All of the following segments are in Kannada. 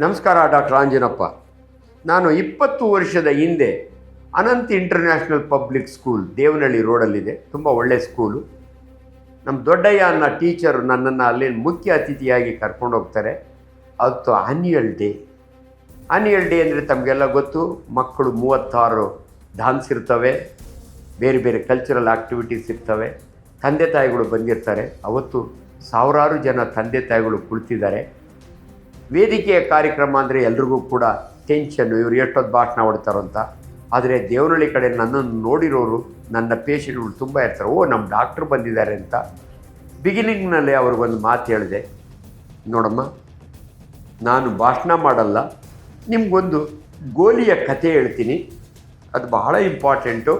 ನಮಸ್ಕಾರ ಡಾಕ್ಟರ್ ಆಂಜನಪ್ಪ. ನಾನು 20 ವರ್ಷದ ಹಿಂದೆ Ananth international public school Devanahalli ರೋಡಲ್ಲಿದೆ, ತುಂಬ ಒಳ್ಳೆಯ ಸ್ಕೂಲು. ನಮ್ಮ ದೊಡ್ಡಯ್ಯ ಅನ್ನೋ ಟೀಚರು ನನ್ನನ್ನು ಅಲ್ಲಿ ಮುಖ್ಯ ಅತಿಥಿಯಾಗಿ ಕರ್ಕೊಂಡು ಹೋಗ್ತಾರೆ. ಅವತ್ತು ಆ್ಯನ್ಯುಯಲ್ ಡೇ ಅಂದರೆ ತಮಗೆಲ್ಲ ಗೊತ್ತು, ಮಕ್ಕಳು 36 ಡಾನ್ಸ್ ಇರ್ತವೆ, ಬೇರೆ ಬೇರೆ ಕಲ್ಚರಲ್ ಆ್ಯಕ್ಟಿವಿಟೀಸ್ ಇರ್ತವೆ, ತಂದೆ ತಾಯಿಗಳು ಬಂದಿರ್ತಾರೆ. ಅವತ್ತು ಸಾವಿರಾರು ಜನ ತಂದೆ ತಾಯಿಗಳು ಕುಳಿತಿದ್ದಾರೆ. ವೇದಿಕೆಯ ಕಾರ್ಯಕ್ರಮ ಅಂದರೆ ಎಲ್ರಿಗೂ ಕೂಡ ಟೆನ್ಷನ್ನು, ಇವರು ಎಷ್ಟೊತ್ತು ಭಾಷಣ ಹೊಡ್ತಾರೋ ಅಂತ. ಆದರೆ ದೇವನಹಳ್ಳಿ ಕಡೆ ನನ್ನನ್ನು ನೋಡಿರೋರು, ನನ್ನ ಪೇಷಂಟ್ಗಳು ತುಂಬ ಇರ್ತಾರೆ. ನಮ್ಮ ಡಾಕ್ಟ್ರು ಬಂದಿದ್ದಾರೆ ಅಂತ. ಬಿಗಿನಿಂಗ್ನಲ್ಲಿ ಅವ್ರಿಗೊಂದು ಮಾತು ಹೇಳಿದೆ, ನೋಡಮ್ಮ, ನಾನು ಭಾಷಣ ಮಾಡಲ್ಲ, ನಿಮಗೊಂದು ಗೋಲಿಯ ಕಥೆ ಹೇಳ್ತೀನಿ, ಅದು ಬಹಳ ಇಂಪಾರ್ಟೆಂಟು.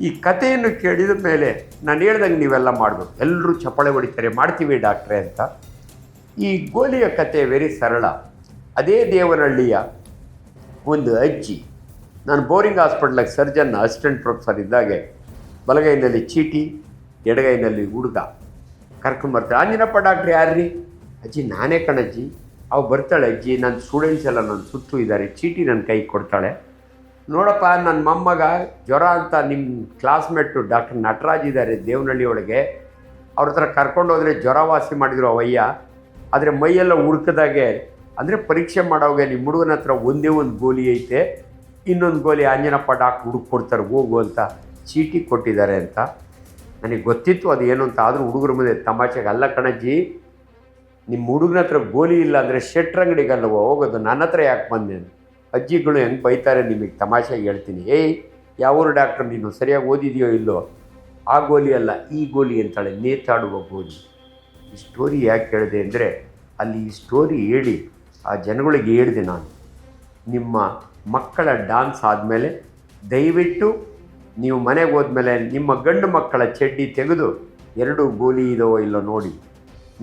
ಈ ಕಥೆಯನ್ನು ಕೇಳಿದ ಮೇಲೆ ನಾನು ಹೇಳ್ದಂಗೆ ನೀವೆಲ್ಲ ಮಾಡಬೇಕು. ಎಲ್ಲರೂ ಚಪ್ಪಾಳೆ ಹೊಡಿತಾರೆ, ಮಾಡ್ತೀವಿ ಡಾಕ್ಟ್ರೇ ಅಂತ. ಈ ಗೋಲಿಯ ಕಥೆ ವೆರಿ ಸರಳ. ಅದೇ ದೇವನಹಳ್ಳಿಯ ಒಂದು ಅಜ್ಜಿ, ನಾನು ಬೋರಿಂಗ್ ಹಾಸ್ಪಿಟ್ಲಾಗ ಸರ್ಜನ್ ಅಸಿಸ್ಟೆಂಟ್ ಪ್ರೊಫೆಸರ್ ಇದ್ದಾಗೆ ಬಲಗೈನಲ್ಲಿ ಚೀಟಿ, ಎಡಗೈನಲ್ಲಿ ಹುಡುಗ ಕರ್ಕೊಂಬರ್ತಾಳೆ. ಆಂಜನಪ್ಪ ಡಾಕ್ಟ್ರ್ ಯಾರ್ರೀ? ಅಜ್ಜಿ ನಾನೇ ಕಣಜ್ಜಿ. ಅವು ಬರ್ತಾಳೆ ಅಜ್ಜಿ, ನನ್ನ ಸ್ಟೂಡೆಂಟ್ಸ್ ಎಲ್ಲ ನನ್ನ ಸುತ್ತು ಇದ್ದಾರೆ, ಚೀಟಿ ನನ್ನ ಕೈ ಕೊಡ್ತಾಳೆ. ನೋಡಪ್ಪ, ನನ್ನ ಮೊಮ್ಮಗ ಜ್ವರ ಅಂತ ನಿಮ್ಮ ಕ್ಲಾಸ್ಮೇಟು ಡಾಕ್ಟರ್ ನಟರಾಜ್ ಇದ್ದಾರೆ ದೇವನಹಳ್ಳಿ ಒಳಗೆ, ಅವ್ರ ಹತ್ರ ಕರ್ಕೊಂಡೋದ್ರೆ ಜ್ವರ ವಾಸಿ ಮಾಡಿದ್ರು ಅವಯ್ಯ. ಆದರೆ ಮೈಯೆಲ್ಲ ಹುಡ್ಕಿದಾಗೆ, ಅಂದರೆ ಪರೀಕ್ಷೆ ಮಾಡೋವಾಗ ನಿಮ್ಮ ಹುಡುಗನ ಹತ್ರ ಒಂದೇ ಒಂದು ಗೋಲಿ ಐತೆ, ಇನ್ನೊಂದು ಗೋಲಿ ಆಂಜನಪ್ಪ ಡಾಕ್ಟ್ರ್ ಹುಡುಗ ಕೊಡ್ತಾರೆ, ಹೋಗು ಅಂತ ಚೀಟಿ ಕೊಟ್ಟಿದ್ದಾರೆ ಅಂತ. ನನಗೆ ಗೊತ್ತಿತ್ತು ಅದು ಏನು ಅಂತ. ಆದರೂ ಹುಡುಗರ ಮುಂದೆ ತಮಾಷೆಗೆ, ಅಲ್ಲ ಕಣಜ್ಜಿ, ನಿಮ್ಮ ಹುಡುಗನ ಹತ್ರ ಗೋಲಿ ಇಲ್ಲ ಅಂದರೆ ಶೆಟ್ರಂಗಡಿಗಲ್ವ ಹೋಗೋದು, ನನ್ನ ಹತ್ರ ಯಾಕೆ ಬಂದೆ? ಅಜ್ಜಿಗಳು ಹೆಂಗೆ ಬೈತಾರೆ ನಿಮಗೆ, ತಮಾಷೆಗೆ ಹೇಳ್ತೀನಿ. ಯಾವೂರು ಡಾಕ್ಟ್ರ್ ನೀನು, ಸರಿಯಾಗಿ ಓದಿದೆಯೋ ಇಲ್ಲೋ? ಆ ಗೋಲಿ ಅಲ್ಲ, ಈ ಗೋಲಿ ಅಂತಾಳೆ, ನೇತಾಡುವ ಗೋಲಿ. ಈ ಸ್ಟೋರಿ ಯಾಕೆ ಹೇಳಿದೆ ಅಂದರೆ, ಅಲ್ಲಿ ಈ ಸ್ಟೋರಿ ಹೇಳಿ ಆ ಜನಗಳಿಗೆ ಹೇಳಿದೆ ನಾನು, ನಿಮ್ಮ ಮಕ್ಕಳ ಡಾನ್ಸ್ ಆದಮೇಲೆ ದಯವಿಟ್ಟು ನೀವು ಮನೆಗೆ ಹೋದ್ಮೇಲೆ ನಿಮ್ಮ ಗಂಡು ಮಕ್ಕಳ ಚಡ್ಡಿ ತೆಗೆದು 2 ಗೋಲಿ ಇದಾವೋ ಇಲ್ಲೋ ನೋಡಿ.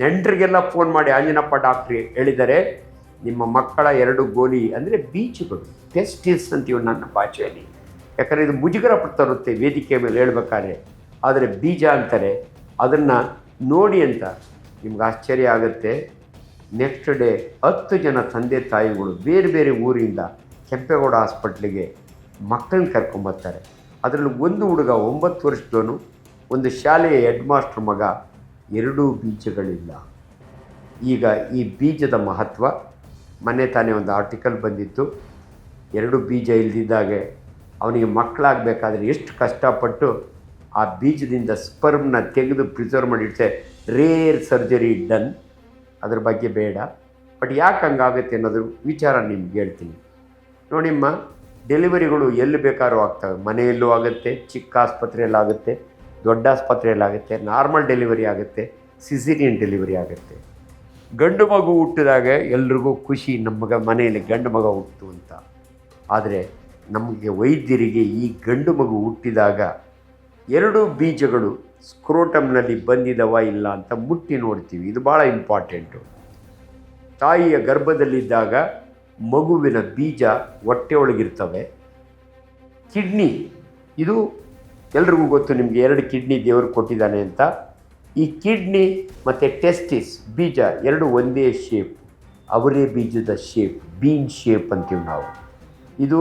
ನೆಂಟರಿಗೆಲ್ಲ ಫೋನ್ ಮಾಡಿ, ಆಂಜನಪ್ಪ ಡಾಕ್ಟ್ರಿ ಹೇಳಿದ್ದಾರೆ ನಿಮ್ಮ ಮಕ್ಕಳ 2 ಗೋಲಿ ಅಂದರೆ ಬೀಜಗಳು, ಟೆಸ್ಟಿಸ್ ಅಂತೀವಿ ನನ್ನ ಭಾಷೆಯಲ್ಲಿ. ಯಾಕಂದರೆ ಇದು ಮುಜುಗರ ತರುತ್ತೆ ವೇದಿಕೆ ಮೇಲೆ ಹೇಳ್ಬೇಕಾದ್ರೆ, ಆದರೆ ಬೀಜ ಅಂತಾರೆ. ಅದನ್ನು ನೋಡಿ ಅಂತ ನಿಮ್ಗೆ ಆಶ್ಚರ್ಯ ಆಗುತ್ತೆ. ನೆಕ್ಸ್ಟ್ ಡೇ 10 ಜನ ತಂದೆ ತಾಯಿಗಳು ಬೇರೆ ಬೇರೆ ಊರಿಂದ ಕೆಂಪೇಗೌಡ ಹಾಸ್ಪಿಟ್ಲಿಗೆ ಮಕ್ಕಳನ್ನ ಕರ್ಕೊಂಬರ್ತಾರೆ. ಅದರಲ್ಲಿ ಒಂದು ಹುಡುಗ 9 ವರ್ಷದವನು, ಒಂದು ಶಾಲೆಯ ಹೆಡ್ ಮಾಸ್ಟ್ರ್ ಮಗ. 2 ಬೀಜಗಳಿಲ್ಲ. ಈಗ ಈ ಬೀಜದ ಮಹತ್ವ, ಮೊನ್ನೆ ತಾನೇ ಒಂದು ಆರ್ಟಿಕಲ್ ಬಂದಿತ್ತು, 2 ಬೀಜ ಇಲ್ದಿದ್ದಾಗೆ ಅವನಿಗೆ ಮಕ್ಕಳಾಗಬೇಕಾದ್ರೆ ಎಷ್ಟು ಕಷ್ಟಪಟ್ಟು ಆ ಬೀಜದಿಂದ ಸ್ಪರ್ಮ್ನ ತೆಗೆದು ಪ್ರಿಸರ್ವ್ ಮಾಡಿಡ್ತೆ. ರೇರ್ ಸರ್ಜರಿ ಡನ್, ಅದ್ರ ಬಗ್ಗೆ ಬೇಡ. ಬಟ್ ಯಾಕೆ ಹಂಗಾಗುತ್ತೆ ಅನ್ನೋದು ವಿಚಾರ ನಿಮ್ಗೆ ಹೇಳ್ತೀನಿ. ನೋಡಿಮ್ಮ, ಡೆಲಿವರಿಗಳು ಎಲ್ಲಿ ಬೇಕಾದ್ರೂ ಆಗ್ತವೆ. ಮನೆಯಲ್ಲೂ ಆಗುತ್ತೆ, ಚಿಕ್ಕ ಆಸ್ಪತ್ರೆಯಲ್ಲಾಗುತ್ತೆ, ದೊಡ್ಡ ಆಸ್ಪತ್ರೆಯಲ್ಲಾಗುತ್ತೆ, ನಾರ್ಮಲ್ ಡೆಲಿವರಿ ಆಗುತ್ತೆ, ಸಿಸೇರಿಯನ್ ಡೆಲಿವರಿ ಆಗುತ್ತೆ. ಗಂಡು ಮಗು ಹುಟ್ಟಿದಾಗ ಎಲ್ರಿಗೂ ಖುಷಿ, ನಮಗೆ ಮನೆಯಲ್ಲಿ ಗಂಡು ಮಗ ಹುಟ್ಟಿತು ಅಂತ. ಆದರೆ ನಮಗೆ ವೈದ್ಯರಿಗೆ ಈ ಗಂಡು ಮಗು ಹುಟ್ಟಿದಾಗ 2 ಬೀಜಗಳು ಸ್ಕ್ರೋಟಮ್ನಲ್ಲಿ ಬಂದಿದವ ಇಲ್ಲ ಅಂತ ಮುಟ್ಟಿ ನೋಡ್ತೀವಿ. ಇದು ಭಾಳ ಇಂಪಾರ್ಟೆಂಟು. ತಾಯಿಯ ಗರ್ಭದಲ್ಲಿದ್ದಾಗ ಮಗುವಿನ ಬೀಜ ಹೊಟ್ಟೆಯೊಳಗಿರ್ತವೆ. ಕಿಡ್ನಿ, ಇದು ಎಲ್ರಿಗೂ ಗೊತ್ತು ನಿಮಗೆ, 2 ಕಿಡ್ನಿ ದೇವರು ಕೊಟ್ಟಿದ್ದಾನೆ ಅಂತ. ಈ ಕಿಡ್ನಿ ಮತ್ತು ಟೆಸ್ಟಿಸ್ ಬೀಜ 2 ಒಂದೇ ಶೇಪ್, ಅವರೇ ಬೀಜದ ಶೇಪ್, ಬೀನ್ ಶೇಪ್ ಅಂತೀವಿ ನಾವು. ಇದು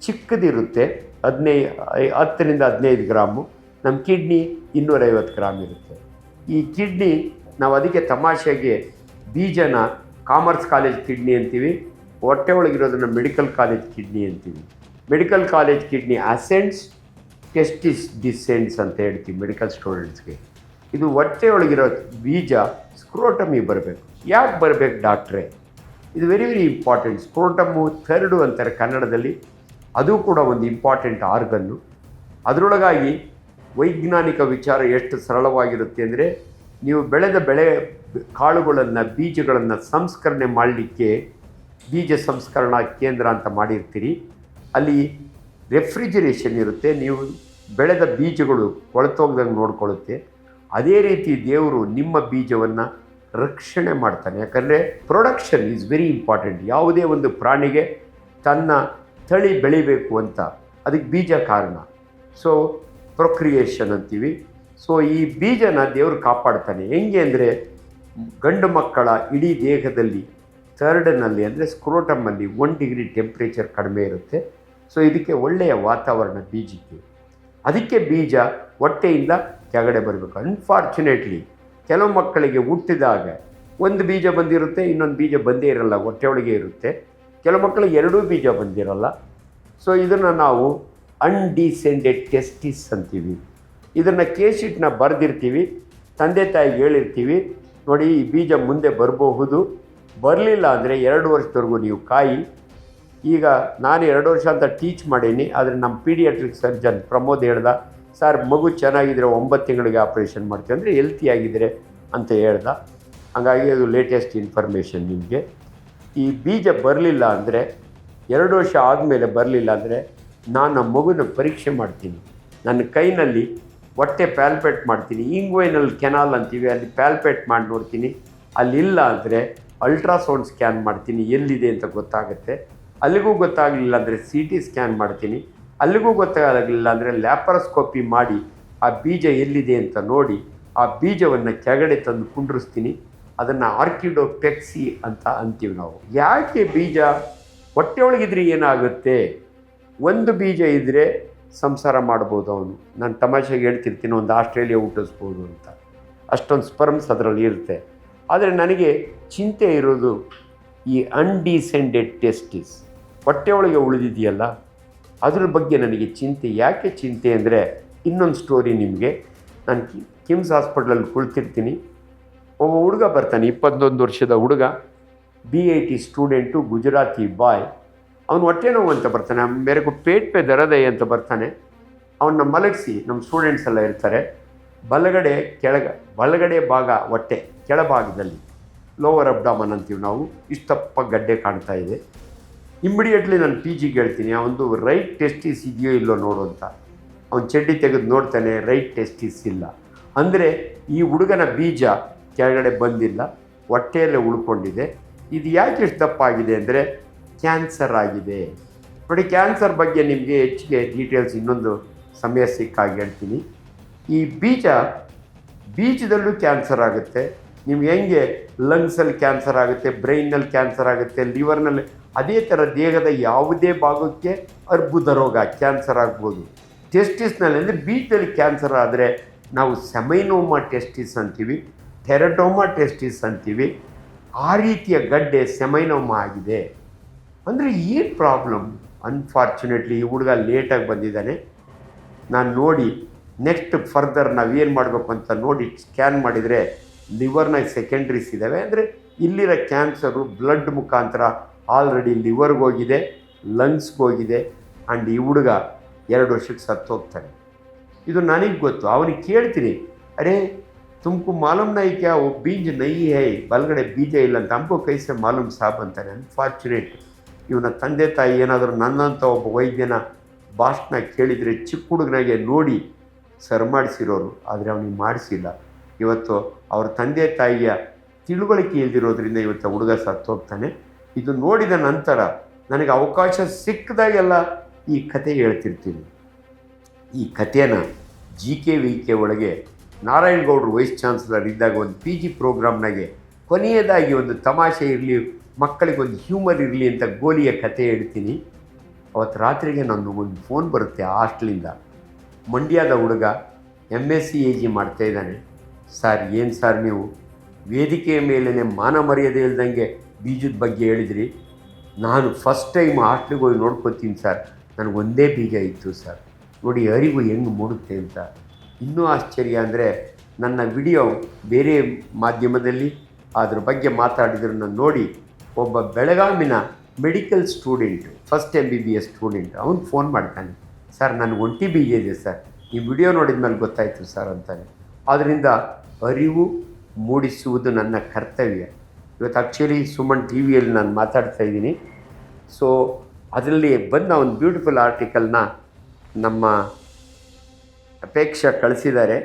ಚಿಕ್ಕದಿರುತ್ತೆ, 10ರಿಂದ 15 ಗ್ರಾಮು. ನಮ್ಮ ಕಿಡ್ನಿ 250 ಗ್ರಾಮ್ ಇರುತ್ತೆ. ಈ ಕಿಡ್ನಿ ನಾವು ಅದಕ್ಕೆ ತಮಾಷೆಗೆ ಬೀಜನ ಕಾಮರ್ಸ್ ಕಾಲೇಜ್ ಕಿಡ್ನಿ ಅಂತೀವಿ, ಹೊಟ್ಟೆ ಒಳಗಿರೋದನ್ನು ಮೆಡಿಕಲ್ ಕಾಲೇಜ್ ಕಿಡ್ನಿ ಅಂತೀವಿ. ಮೆಡಿಕಲ್ ಕಾಲೇಜ್ ಕಿಡ್ನಿ ಅಸೆಂಡ್ಸ್, ಟೆಸ್ಟಿಸ್ ಡಿಸೆಂಡ್ಸ್ ಅಂತ ಹೇಳ್ತೀವಿ ಮೆಡಿಕಲ್ ಸ್ಟೂಡೆಂಟ್ಸ್ಗೆ. ಇದು ಹೊಟ್ಟೆ ಒಳಗಿರೋ ಬೀಜ ಸ್ಕ್ರೋಟಮಿಗೆ ಬರಬೇಕು. ಯಾಕೆ ಬರಬೇಕು ಡಾಕ್ಟ್ರೇ? ಇದು ವೆರಿ ವೆರಿ ಇಂಪಾರ್ಟೆಂಟ್. ಸ್ಕ್ರೋಟಮ್ಮು 3rd ಅಂತಾರೆ ಕನ್ನಡದಲ್ಲಿ. ಅದು ಕೂಡ ಒಂದು ಇಂಪಾರ್ಟೆಂಟ್ ಆರ್ಗನ್ನು. ಅದರೊಳಗಾಗಿ ವೈಜ್ಞಾನಿಕ ವಿಚಾರ ಎಷ್ಟು ಸರಳವಾಗಿರುತ್ತೆ ಅಂದರೆ, ನೀವು ಬೆಳೆದ ಕಾಳುಗಳನ್ನು, ಬೀಜಗಳನ್ನು ಸಂಸ್ಕರಣೆ ಮಾಡಲಿಕ್ಕೆ ಬೀಜ ಸಂಸ್ಕರಣಾ ಕೇಂದ್ರ ಅಂತ ಮಾಡಿರ್ತೀರಿ. ಅಲ್ಲಿ ರೆಫ್ರಿಜರೇಷನ್ ಇರುತ್ತೆ, ನೀವು ಬೆಳೆದ ಬೀಜಗಳು ಕೊಳೆತೋಗ್ದಂಗೆ ನೋಡ್ಕೊಳ್ಳುತ್ತೆ. ಅದೇ ರೀತಿ ದೇವರು ನಿಮ್ಮ ಬೀಜವನ್ನು ರಕ್ಷಣೆ ಮಾಡ್ತಾನೆ. ಯಾಕಂದರೆ ಪ್ರೊಡಕ್ಷನ್ ಈಸ್ ವೆರಿ ಇಂಪಾರ್ಟೆಂಟ್. ಯಾವುದೇ ಒಂದು ಪ್ರಾಣಿಗೆ ತನ್ನ ತಳಿ ಬೆಳಿಬೇಕು ಅಂತ ಅದಕ್ಕೆ ಬೀಜ ಕಾರಣ. ಸೊ ಪ್ರೊಕ್ರಿಯೇಷನ್ ಅಂತೀವಿ. ಸೊ ಈ ಬೀಜನ ದೇವರು ಕಾಪಾಡ್ತಾನೆ. ಹೆಂಗೆ ಅಂದರೆ, ಗಂಡು ಮಕ್ಕಳ ಇಡೀ ದೇಹದಲ್ಲಿ ಥರ್ಡ್ನಲ್ಲಿ ಅಂದರೆ ಸ್ಕ್ರೋಟಮಲ್ಲಿ 1 ಡಿಗ್ರಿ ಟೆಂಪ್ರೇಚರ್ ಕಡಿಮೆ ಇರುತ್ತೆ. ಸೊ ಇದಕ್ಕೆ ಒಳ್ಳೆಯ ವಾತಾವರಣ ಬೀಜಕ್ಕೆ. ಅದಕ್ಕೆ ಬೀಜ ಹೊಟ್ಟೆಯಿಂದ ಕೆಳಗಡೆ ಬರಬೇಕು. ಅನ್ಫಾರ್ಚುನೇಟ್ಲಿ ಕೆಲವು ಮಕ್ಕಳಿಗೆ ಹುಟ್ಟಿದಾಗ ಒಂದು ಬೀಜ ಬಂದಿರುತ್ತೆ, ಇನ್ನೊಂದು ಬೀಜ ಬಂದೇ ಇರಲ್ಲ, ಹೊಟ್ಟೆ ಒಳಗೆ ಇರುತ್ತೆ. ಕೆಲವು ಮಕ್ಕಳಿಗೆ ಎರಡೂ ಬೀಜ ಬಂದಿರಲ್ಲ. ಸೊ ಇದನ್ನು ನಾವು ಅನ್ಡಿಸೆಂಡೆಡ್ ಟೆಸ್ಟಿಸ್ ಅಂತೀವಿ. ಇದನ್ನು ಕೇಶೀಟ್ನ ಬರೆದಿರ್ತೀವಿ, ತಂದೆ ತಾಯಿಗೆ ಹೇಳಿರ್ತೀವಿ, ನೋಡಿ ಈ ಬೀಜ ಮುಂದೆ ಬರಬಹುದು, ಬರಲಿಲ್ಲ ಅಂದರೆ 2 ವರ್ಷದವರೆಗೂ ನೀವು ಕಾಯಿ. ಈಗ ನಾನು 2 ವರ್ಷ ಅಂತ ಟೀಚ್ ಮಾಡೀನಿ, ಆದರೆ ನಮ್ಮ ಪೀಡಿಯಾಟ್ರಿಕ್ ಸರ್ಜನ್ ಪ್ರಮೋದ್ ಹೇಳ್ದ, ಸರ್ ಮಗು ಚೆನ್ನಾಗಿದ್ದರೆ 9 ತಿಂಗಳಿಗೆ ಆಪ್ರೇಷನ್ ಮಾಡ್ತೀವಿ ಅಂದರೆ ಹೆಲ್ತಿಯಾಗಿದ್ದರೆ ಅಂತ ಹೇಳ್ದ. ಹಾಗಾಗಿ ಅದು ಲೇಟೆಸ್ಟ್ ಇನ್ಫಾರ್ಮೇಷನ್ ನಿಮಗೆ. ಈ ಬೀಜ ಬರಲಿಲ್ಲ ಅಂದರೆ 2 ವರ್ಷ ಆದಮೇಲೆ ಬರಲಿಲ್ಲ ಅಂದರೆ ನಾನು ಆ ಮಗುನ ಪರೀಕ್ಷೆ ಮಾಡ್ತೀನಿ. ನನ್ನ ಕೈನಲ್ಲಿ ಹೊಟ್ಟೆ ಪ್ಯಾಲ್ಪೇಟ್ ಮಾಡ್ತೀನಿ, ಇಂಗ್ವೈನಲ್ ಕೆನಾಲ್ ಅಂತೀವಿ, ಅಲ್ಲಿ ಪ್ಯಾಲ್ಪೇಟ್ ಮಾಡಿ ನೋಡ್ತೀನಿ. ಅಲ್ಲಿಲ್ಲ ಅಂದರೆ ಅಲ್ಟ್ರಾಸೌಂಡ್ ಸ್ಕ್ಯಾನ್ ಮಾಡ್ತೀನಿ, ಎಲ್ಲಿದೆ ಅಂತ ಗೊತ್ತಾಗುತ್ತೆ. ಅಲ್ಲಿಗೂ ಗೊತ್ತಾಗಲಿಲ್ಲ ಅಂದರೆ CT ಸ್ಕ್ಯಾನ್ ಮಾಡ್ತೀನಿ. ಅಲ್ಲಿಗೂ ಗೊತ್ತಾಗಲಿಲ್ಲ ಅಂದರೆ ಲ್ಯಾಪರೋಸ್ಕೋಪಿ ಮಾಡಿ ಆ ಬೀಜ ಎಲ್ಲಿದೆ ಅಂತ ನೋಡಿ ಆ ಬೀಜವನ್ನು ಕೆಳಗಡೆ ತಂದು ಕುಂಡ್ರಿಸ್ತೀನಿ. ಅದನ್ನು ಆರ್ಕಿಡೋಪೆಕ್ಸಿ ಅಂತ ಅಂತೀವಿ ನಾವು. ಯಾಕೆ ಬೀಜ ಹೊಟ್ಟೆ ಒಳಗಿದ್ರೆ ಏನಾಗುತ್ತೆ? ಒಂದು ಬೀಜ ಇದ್ದರೆ ಸಂಸಾರ ಮಾಡ್ಬೋದು ಅವನು. ನಾನು ತಮಾಷೆಗೆ ಹೇಳ್ತಿರ್ತೀನಿ, ಒಂದು ಆಸ್ಟ್ರೇಲಿಯಾ ಹುಟ್ಟಿಸ್ಬೋದು ಅಂತ, ಅಷ್ಟೊಂದು ಸ್ಪರ್ಮ್ಸ್ ಅದರಲ್ಲಿ ಇರುತ್ತೆ. ಆದರೆ ನನಗೆ ಚಿಂತೆ ಇರೋದು ಈ ಅನ್ಡಿಸೆಂಡೆಡ್ ಟೆಸ್ಟಿಸ್ ಹೊಟ್ಟೆ ಒಳಗೆ ಉಳಿದಿದೆಯಲ್ಲ, ಅದ್ರ ಬಗ್ಗೆ ನನಗೆ ಚಿಂತೆ. ಯಾಕೆ ಚಿಂತೆ ಅಂದರೆ ಇನ್ನೊಂದು ಸ್ಟೋರಿ ನಿಮಗೆ. ನಾನು ಕಿಮ್ಸ್ ಹಾಸ್ಪಿಟ್ಲಲ್ಲಿ ಕುಳಿತಿರ್ತೀನಿ, ಒಬ್ಬ ಹುಡುಗ ಬರ್ತಾನೆ, 21 ವರ್ಷದ ಹುಡುಗ, BIT ಸ್ಟೂಡೆಂಟು, ಗುಜರಾತಿ ಬಾಯ್. ಅವನು ಹೊಟ್ಟೆ ನೋವು ಅಂತ ಬರ್ತಾನೆ, ಮೇರೆಗೂ ಪೇಟ್ ಪೇ ದರದೆ ಅಂತ ಬರ್ತಾನೆ. ಅವನ್ನ ಮಲಗಿಸಿ, ನಮ್ಮ ಸ್ಟೂಡೆಂಟ್ಸ್ ಎಲ್ಲ ಇರ್ತಾರೆ, ಬಲಗಡೆ ಭಾಗ ಹೊಟ್ಟೆ ಕೆಳಭಾಗದಲ್ಲಿ ಲೋವರ್ ಅಬ್ಡಾಮನ್ ಅಂತೀವಿ ನಾವು, ಇಷ್ಟಪ್ಪ ಗಡ್ಡೆ ಕಾಣ್ತಾ ಇದೆ. ಇಮ್ಮಿಡಿಯೇಟ್ಲಿ ನಾನು PGಗೆ ಹೇಳ್ತೀನಿ, ಅವನದು ರೈಟ್ ಟೆಸ್ಟಿಸ್ ಇದೆಯೋ ಇಲ್ಲೋ ನೋಡು ಅಂತ. ಅವನು ಚಡ್ಡಿ ತೆಗೆದು ನೋಡ್ತಾನೆ, ರೈಟ್ ಟೆಸ್ಟಿಸ್ ಇಲ್ಲ. ಅಂದರೆ ಈ ಹುಡುಗನ ಬೀಜ ಕೆಳಗಡೆ ಬಂದಿಲ್ಲ, ಹೊಟ್ಟೆಯಲ್ಲೇ ಉಳ್ಕೊಂಡಿದೆ. ಇದು ಯಾಕೆ ಇಷ್ಟು ದಪ್ಪ ಆಗಿದೆ ಅಂದರೆ ಕ್ಯಾನ್ಸರ್ ಆಗಿದೆ. ನೋಡಿ, ಕ್ಯಾನ್ಸರ್ ಬಗ್ಗೆ ನಿಮಗೆ ಹೆಚ್ಚಿಗೆ ಡೀಟೇಲ್ಸ್ ಇನ್ನೊಂದು ಸಮಯ ಸಿಕ್ಕಾಗಿ ಹೇಳ್ತೀನಿ. ಈ ಬೀಜದಲ್ಲೂ ಕ್ಯಾನ್ಸರ್ ಆಗುತ್ತೆ. ನಿಮ್ಗೆ ಹೆಂಗೆ ಲಂಗ್ಸಲ್ಲಿ ಕ್ಯಾನ್ಸರ್ ಆಗುತ್ತೆ, ಬ್ರೈನ್ನಲ್ಲಿ ಕ್ಯಾನ್ಸರ್ ಆಗುತ್ತೆ, ಲಿವರ್ನಲ್ಲಿ, ಅದೇ ಥರ ದೇಹದ ಯಾವುದೇ ಭಾಗಕ್ಕೆ ಅರ್ಬುದ ರೋಗ ಕ್ಯಾನ್ಸರ್ ಆಗ್ಬೋದು. ಟೆಸ್ಟಿಸ್ನಲ್ಲಿ ಅಂದರೆ ಬೀಜದಲ್ಲಿ ಕ್ಯಾನ್ಸರ್ ಆದರೆ ನಾವು ಸೆಮೈನೋಮಾ ಟೆಸ್ಟಿಸ್ ಅಂತೀವಿ, ಟೆರಟೋಮಾ ಟೆಸ್ಟಿಸ್ ಅಂತೀವಿ. ಆ ರೀತಿಯ ಗಡ್ಡೆ ಸೆಮೈನೋಮಾ ಆಗಿದೆ. ಅಂದರೆ ಏನು ಪ್ರಾಬ್ಲಮ್? ಅನ್ಫಾರ್ಚುನೇಟ್ಲಿ ಈ ಹುಡುಗ ಲೇಟಾಗಿ ಬಂದಿದ್ದಾನೆ. ನಾನು ನೋಡಿ ನೆಕ್ಸ್ಟ್ ಫರ್ದರ್ ನಾವೇನು ಮಾಡಬೇಕು ಅಂತ ನೋಡಿ ಸ್ಕ್ಯಾನ್ ಮಾಡಿದರೆ ಲಿವರ್ನಾಗ ಸೆಕೆಂಡ್ರೀಸ್ ಇದ್ದಾವೆ. ಅಂದರೆ ಇಲ್ಲಿರೋ ಕ್ಯಾನ್ಸರು ಬ್ಲಡ್ ಮುಖಾಂತರ ಆಲ್ರೆಡಿ ಲಿವರ್ಗೆ ಹೋಗಿದೆ, ಲಂಗ್ಸ್ಗೆ ಹೋಗಿದೆ. ಆ್ಯಂಡ್ ಈ ಹುಡುಗ 2 ವರ್ಷಕ್ಕೆ ಸತ್ತೋಗ್ತಾನೆ. ಇದು ನನಗೆ ಗೊತ್ತು. ಅವನಿಗೆ ಕೇಳ್ತೀನಿ, ಅರೇ ತುಮಕು ಮಾಲೂಮ್ ನೈ ಕ್ಯಾ, ಓ ಬೀಜ ನೈ ಹೈ, ಬಲಗಡೆ ಬೀಜ ಇಲ್ಲ ಅಂತ. ಹಮ್ಕೋ ಕೈಸೆ ಮಾಲೂಮ್ ಸಾಬ್ ಅಂತಾನೆ. ಅನ್ಫಾರ್ಚುನೇಟ್ ಇವನ ತಂದೆ ತಾಯಿ ಏನಾದರೂ ನನ್ನಂಥ ಒಬ್ಬ ವೈದ್ಯನ ಭಾಷಣ ಕೇಳಿದರೆ ಚಿಕ್ಕ ಹುಡುಗನಾಗೆ ನೋಡಿ ಸರ್ ಮಾಡಿಸಿರೋರು, ಆದರೆ ಅವನಿಗೆ ಮಾಡಿಸಿಲ್ಲ. ಇವತ್ತು ಅವ್ರ ತಂದೆ ತಾಯಿಯ ತಿಳುವಳಿಕೆ ಇಲ್ದಿರೋದ್ರಿಂದ ಇವತ್ತು ಹುಡುಗ ಸತ್ತೋಗ್ತಾನೆ. ಇದು ನೋಡಿದ ನಂತರ ನನಗೆ ಅವಕಾಶ ಸಿಕ್ಕಿದಾಗೆಲ್ಲ ಈ ಕತೆ ಹೇಳ್ತಿರ್ತೀನಿ. ಈ ಕಥೆನ GKVK ಒಳಗೆ ನಾರಾಯಣಗೌಡರು ವೈಸ್ ಚಾನ್ಸಲರ್ ಇದ್ದಾಗ ಒಂದು PG ಪ್ರೋಗ್ರಾಮ್ನಾಗೆ ಕೊನೆಯದಾಗಿ ಒಂದು ತಮಾಷೆ ಇರಲಿ, ಮಕ್ಕಳಿಗೊಂದು ಹ್ಯೂಮರ್ ಇರಲಿ ಅಂತ ಗೋಲಿಯ ಕತೆ ಹೇಳ್ತೀನಿ. ಅವತ್ತು ರಾತ್ರಿಗೆ ನನ್ನ ಒಂದು ಫೋನ್ ಬರುತ್ತೆ ಹಾಸ್ಟ್ಲಿಂದ. ಮಂಡ್ಯದ ಹುಡುಗ MSc AG ಮಾಡ್ತಾಯಿದ್ದಾನೆ. ಸರ್ ಏನು ಸರ್ ನೀವು ವೇದಿಕೆಯ ಮೇಲೇ ಮಾನ ಮರ್ಯಾದೆ ಇಲ್ದಂಗೆ ಬೀಜದ ಬಗ್ಗೆ ಹೇಳಿದ್ರಿ. ನಾನು ಫಸ್ಟ್ ಟೈಮ್ ಹಾಸ್ಟ್ಲಿಗೆ ಹೋಗಿ ನೋಡ್ಕೊತೀನಿ ಸರ್, ನನಗೊಂದೇ ಬೀಜ ಇತ್ತು ಸರ್, ನೋಡಿ ಅರಿವು ಹೆಂಗೆ ಮೂಡುತ್ತೆ ಅಂತ. ಇನ್ನೂ ಆಶ್ಚರ್ಯ ಅಂದರೆ ನನ್ನ ವಿಡಿಯೋ ಬೇರೆ ಮಾಧ್ಯಮದಲ್ಲಿ ಅದ್ರ ಬಗ್ಗೆ ಮಾತಾಡಿದ್ರನ್ನ ನೋಡಿ ಒಬ್ಬ ಬೆಳಗಾವಿನ medical student, first MBBS student, ಅವನು ಫೋನ್ ಮಾಡ್ತಾನೆ, ಸರ್ ನನಗೆ ಒಂಟಿ ಬೀಜ ಇದೆ ಸರ್, ಈ ವಿಡಿಯೋ ನೋಡಿದ ಮೇಲೆ ಗೊತ್ತಾಯಿತು ಸರ್ ಅಂತಾನೆ. ಆದ್ದರಿಂದ ಅರಿವು ಮೂಡಿಸುವುದು ನನ್ನ ಕರ್ತವ್ಯ. ಇವತ್ತು ಆ್ಯಕ್ಚುಲಿ ಸುಮನ್ TVಯಲ್ಲಿ ನಾನು ಮಾತಾಡ್ತಾ ಇದ್ದೀನಿ. ಸೊ ಅದರಲ್ಲಿ ಬಂದ ಒಂದು ಬ್ಯೂಟಿಫುಲ್ ಆರ್ಟಿಕಲ್ನ ನಮ್ಮ ಅಪೇಕ್ಷಾ ಕಳಿಸಿದ್ದಾರೆ.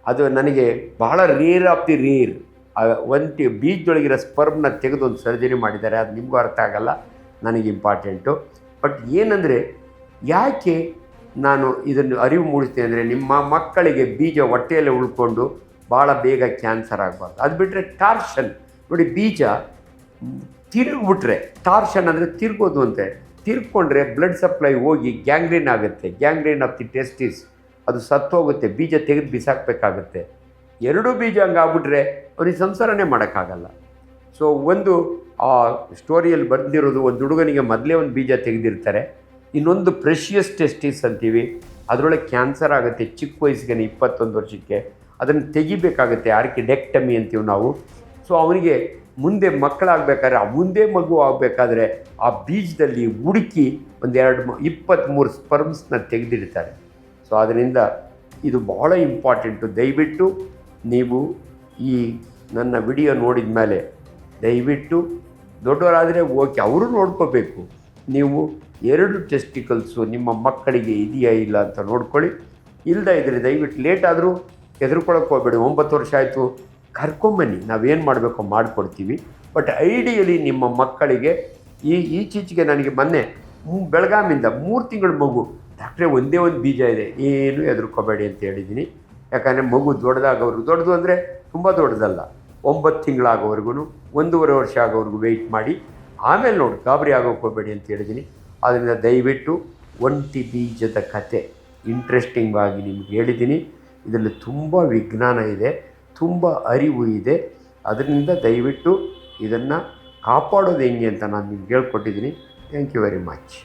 ಅದು ನನಗೆ ಬಹಳ ರೇರ್ ಆಫ್ ದಿ ರೇರ್. ಒಂದು ಬೀಜದೊಳಗಿರೋ ಸ್ಪರ್ಮ್ನ ತೆಗೆದು ಒಂದು ಸರ್ಜರಿ ಮಾಡಿದ್ದಾರೆ. ಅದು ನಿಮಗೂ ಅರ್ಥ ಆಗಲ್ಲ, ನನಗೆ ಇಂಪಾರ್ಟೆಂಟು. ಬಟ್ ಏನಂದರೆ ಯಾಕೆ ನಾನು ಇದನ್ನು ಅರಿವು ಮೂಡಿಸ್ತೀನಿ ಅಂದರೆ, ನಿಮ್ಮ ಮಕ್ಕಳಿಗೆ ಬೀಜ ಹೊಟ್ಟೆಯಲ್ಲೇ ಉಳ್ಕೊಂಡು ಭಾಳ ಬೇಗ ಕ್ಯಾನ್ಸರ್ ಆಗಬಾರ್ದು. ಅದು ಬಿಟ್ಟರೆ ಟಾರ್ಷನ್ ನೋಡಿ, ಬೀಜ ತಿರುಗಿಬಿಟ್ರೆ, ಟಾರ್ಷನ್ ಅಂದರೆ ತಿರುಗೋದು ಅಂತೆ, ತಿರ್ಕೊಂಡ್ರೆ ಬ್ಲಡ್ ಸಪ್ಲೈ ಹೋಗಿ ಗ್ಯಾಂಗ್ರೀನ್ ಆಗುತ್ತೆ, ಗ್ಯಾಂಗ್ರೀನ್ ಆಫ್ ದಿ ಟೆಸ್ಟಿಸ್, ಅದು ಸತ್ತೋಗುತ್ತೆ, ಬೀಜ ತೆಗೆದು ಬಿಸಾಕಬೇಕಾಗುತ್ತೆ. ಎರಡೂ ಬೀಜ ಹಂಗಾಗ್ಬಿಟ್ರೆ ಅವ್ರಿಗೆ ಸಂಸಾರನೇ ಮಾಡೋಕ್ಕಾಗಲ್ಲ. ಸೊ ಒಂದು ಆ ಸ್ಟೋರಿಯಲ್ಲಿ ಬಂದಿರೋದು, ಒಂದು ಹುಡುಗನಿಗೆ ಮೊದಲೇ ಒಂದು ಬೀಜ ತೆಗೆದಿರ್ತಾರೆ, ಇನ್ನೊಂದು ಪ್ರೆಷಿಯಸ್ ಟೆಸ್ಟಿಸ್ ಅಂತೀವಿ, ಅದರೊಳಗೆ ಕ್ಯಾನ್ಸರ್ ಆಗುತ್ತೆ ಚಿಕ್ಕ ವಯಸ್ಸಿಗೆ 21 ವರ್ಷಕ್ಕೆ, ಅದನ್ನು ತೆಗಿಬೇಕಾಗುತ್ತೆ, ಆರ್ಕಿಡೆಕ್ಟಮಿ ಅಂತೀವಿ ನಾವು. ಸೊ ಅವನಿಗೆ ಮುಂದೆ ಮಕ್ಕಳಾಗಬೇಕಾದ್ರೆ, ಆ ಮುಂದೆ ಮಗು ಆಗಬೇಕಾದ್ರೆ ಆ ಬೀಜದಲ್ಲಿ ಹುಡುಕಿ 23 ಸ್ಪರ್ಮ್ಸ್ನ ತೆಗೆದಿಡ್ತಾರೆ. ಸೊ ಅದರಿಂದ ಇದು ಬಹಳ ಇಂಪಾರ್ಟೆಂಟು. ದಯವಿಟ್ಟು ನೀವು ಈ ನನ್ನ ವಿಡಿಯೋ ನೋಡಿದ ಮೇಲೆ ದಯವಿಟ್ಟು ದೊಡ್ಡವರಾದರೆ ಓಕೆ, ಅವರು ನೋಡ್ಕೋಬೇಕು, ನೀವು 2 ಟೆಸ್ಟಿಕಲ್ಸು ನಿಮ್ಮ ಮಕ್ಕಳಿಗೆ ಇದೆಯಾ ಇಲ್ಲ ಅಂತ ನೋಡ್ಕೊಳ್ಳಿ. ಇಲ್ಲದೇ ಇದ್ದರೆ ದಯವಿಟ್ಟು ಲೇಟ್ ಆದರೂ ಹೆದರ್ಕೊಳಕ್ಕೆ ಹೋಗಬೇಡಿ. 9 ವರ್ಷ ಆಯಿತು, ಕರ್ಕೊಂಬನ್ನಿ, ನಾವೇನು ಮಾಡಬೇಕೋ ಮಾಡಿಕೊಡ್ತೀವಿ. ಬಟ್ ಐಡಿಯಲಿ ನಿಮ್ಮ ಮಕ್ಕಳಿಗೆ ಈಚೀಚೆಗೆ ನನಗೆ ಮೊನ್ನೆ ಬೆಳಗಾಮಿಂದ 3 ತಿಂಗಳ ಮಗು, ಡಾಕ್ಟ್ರೇ ಒಂದೇ ಒಂದು ಬೀಜ ಇದೆ, ಏನು ಹೆದರ್ಕೋಬೇಡಿ ಅಂತ ಹೇಳಿದ್ದೀನಿ. ಯಾಕಂದರೆ ಮಗು ದೊಡ್ಡದಾಗೋವ್ರಿಗೆ, ದೊಡ್ಡದು ಅಂದರೆ ತುಂಬ ದೊಡ್ಡದಲ್ಲ, 9 ತಿಂಗಳಾಗೋವರೆಗೂ 1.5 ವರ್ಷ ಆಗೋವರೆಗೂ ವೆಯ್ಟ್ ಮಾಡಿ, ಆಮೇಲೆ ನೋಡಿ ಗಾಬರಿ ಆಗೋಕ್ಕೆ ಹೋಗಬೇಡಿ ಅಂತ ಹೇಳಿದ್ದೀನಿ. ಆದ್ದರಿಂದ ದಯವಿಟ್ಟು ಒಂಟಿ ಬೀಜದ ಕತೆ ಇಂಟ್ರೆಸ್ಟಿಂಗ್ ಆಗಿ ನಿಮ್ಗೆ ಹೇಳಿದ್ದೀನಿ. ಇದರಲ್ಲಿ ತುಂಬ ವಿಜ್ಞಾನ ಇದೆ, ತುಂಬ ಅರಿವು ಇದೆ. ಅದರಿಂದ ದಯವಿಟ್ಟು ಇದನ್ನು ಕಾಪಾಡೋದು ಹೆಂಗೆ ಅಂತ ನಾನು ನಿಮ್ಗೆ ಹೇಳ್ಕೊಟ್ಟಿದ್ದೀನಿ. Thank you very much.